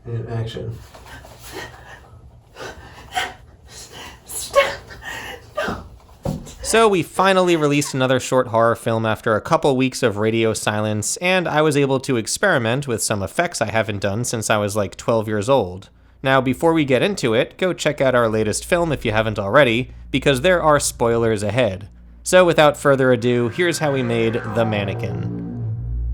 And action. Stop! No! So we finally released another short horror film after a couple weeks of radio silence, and I was able to experiment with some effects I haven't done since I was like 12 years old. Now, before we get into it, go check out our latest film if you haven't already, because there are spoilers ahead. So without further ado, here's how we made The Mannequin.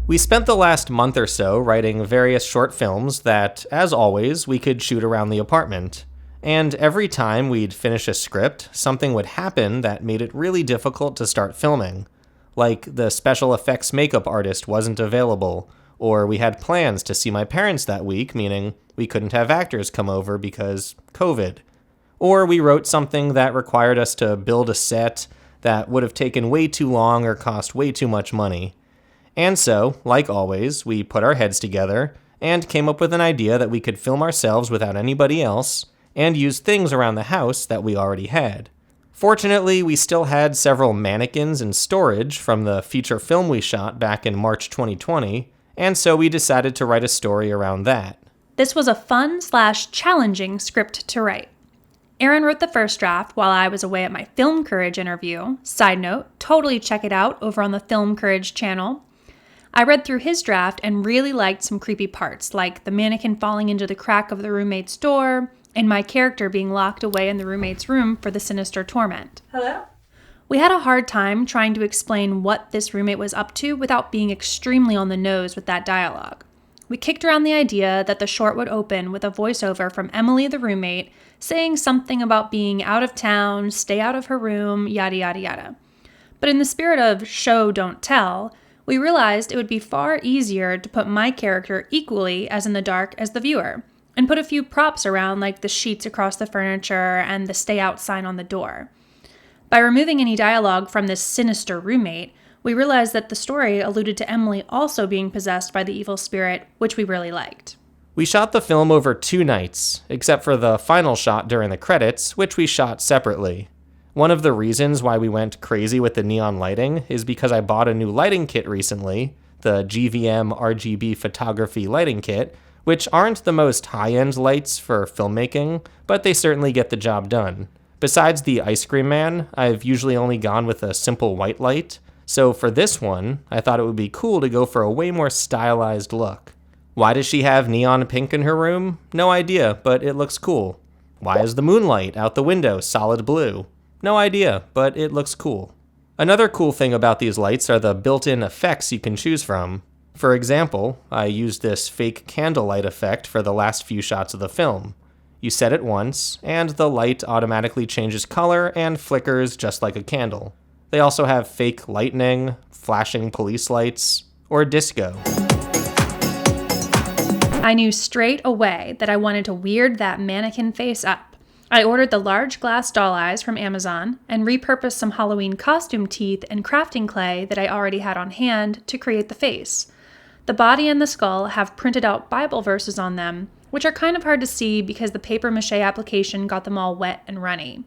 We spent the last month or so writing various short films that, as always, we could shoot around the apartment. And every time we'd finish a script, something would happen that made it really difficult to start filming. Like the special effects makeup artist wasn't available, or we had plans to see my parents that week, meaning we couldn't have actors come over because COVID. Or we wrote something that required us to build a set that would have taken way too long or cost way too much money. And so, like always, we put our heads together and came up with an idea that we could film ourselves without anybody else and use things around the house that we already had. Fortunately, we still had several mannequins in storage from the feature film we shot back in March 2020, and so we decided to write a story around that. This was a fun/challenging script to write. Aaron wrote the first draft while I was away at my Film Courage interview. Side note, totally check it out over on the Film Courage channel. I read through his draft and really liked some creepy parts, like the mannequin falling into the crack of the roommate's door, and my character being locked away in the roommate's room for the sinister torment. Hello? We had a hard time trying to explain what this roommate was up to without being extremely on the nose with that dialogue. We kicked around the idea that the short would open with a voiceover from Emily the roommate saying something about being out of town, stay out of her room, yada yada yada. But in the spirit of show don't tell, we realized it would be far easier to put my character equally as in the dark as the viewer, and put a few props around like the sheets across the furniture and the stay out sign on the door. By removing any dialogue from this sinister roommate, we realized that the story alluded to Emily also being possessed by the evil spirit, which we really liked. We shot the film over 2 nights, except for the final shot during the credits, which we shot separately. One of the reasons why we went crazy with the neon lighting is because I bought a new lighting kit recently, the GVM RGB photography lighting kit, which aren't the most high-end lights for filmmaking, but they certainly get the job done. Besides the Ice Cream Man, I've usually only gone with a simple white light, so for this one, I thought it would be cool to go for a way more stylized look. Why does she have neon pink in her room? No idea, but it looks cool. Why is the moonlight out the window solid blue? No idea, but it looks cool. Another cool thing about these lights are the built-in effects you can choose from. For example, I used this fake candlelight effect for the last few shots of the film. You set it once, and the light automatically changes color and flickers just like a candle. They also have fake lightning, flashing police lights, or disco. I knew straight away that I wanted to weird that mannequin face up. I ordered the large glass doll eyes from Amazon and repurposed some Halloween costume teeth and crafting clay that I already had on hand to create the face. The body and the skull have printed out Bible verses on them, which are kind of hard to see because the paper mache application got them all wet and runny.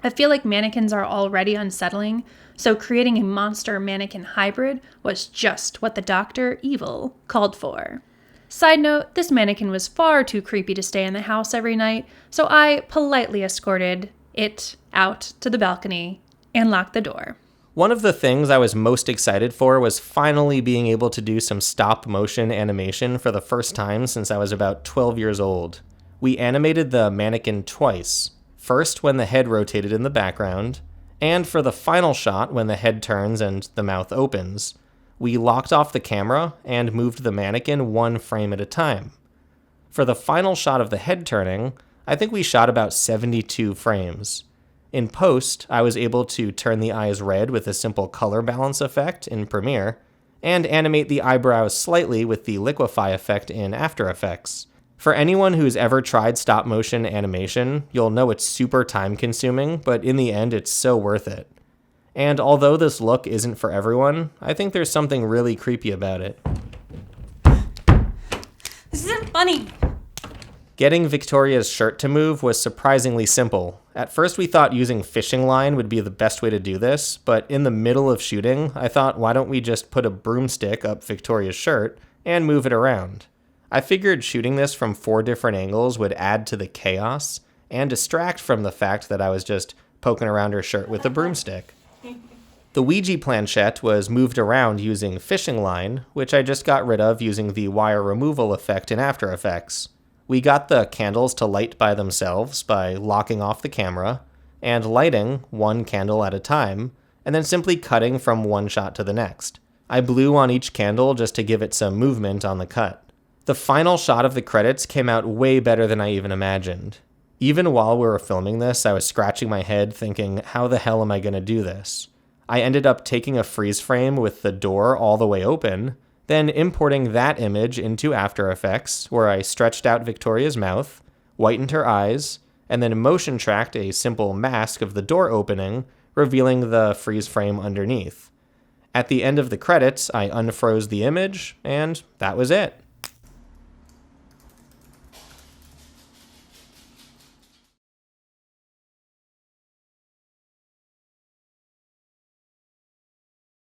I feel like mannequins are already unsettling, so creating a monster mannequin hybrid was just what the Dr. Evil called for. Side note, this mannequin was far too creepy to stay in the house every night, so I politely escorted it out to the balcony and locked the door. One of the things I was most excited for was finally being able to do some stop-motion animation for the first time since I was about 12 years old. We animated the mannequin twice. First when the head rotated in the background, and for the final shot when the head turns and the mouth opens. We locked off the camera and moved the mannequin 1 frame at a time. For the final shot of the head turning, I think we shot about 72 frames. In post, I was able to turn the eyes red with a simple color balance effect in Premiere, and animate the eyebrows slightly with the liquefy effect in After Effects. For anyone who's ever tried stop-motion animation, you'll know it's super time-consuming, but in the end, it's so worth it. And although this look isn't for everyone, I think there's something really creepy about it. This isn't funny. Getting Victoria's shirt to move was surprisingly simple. At first we thought using fishing line would be the best way to do this, but in the middle of shooting, I thought why don't we just put a broomstick up Victoria's shirt and move it around. I figured shooting this from 4 different angles would add to the chaos and distract from the fact that I was just poking around her shirt with a broomstick. The Ouija planchette was moved around using fishing line, which I just got rid of using the wire removal effect in After Effects. We got the candles to light by themselves by locking off the camera, and lighting one candle at a time, and then simply cutting from one shot to the next. I blew on each candle just to give it some movement on the cut. The final shot of the credits came out way better than I even imagined. Even while we were filming this, I was scratching my head thinking, how the hell am I going to do this? I ended up taking a freeze frame with the door all the way open, then importing that image into After Effects, where I stretched out Victoria's mouth, whitened her eyes, and then motion tracked a simple mask of the door opening, revealing the freeze frame underneath. At the end of the credits, I unfroze the image, and that was it.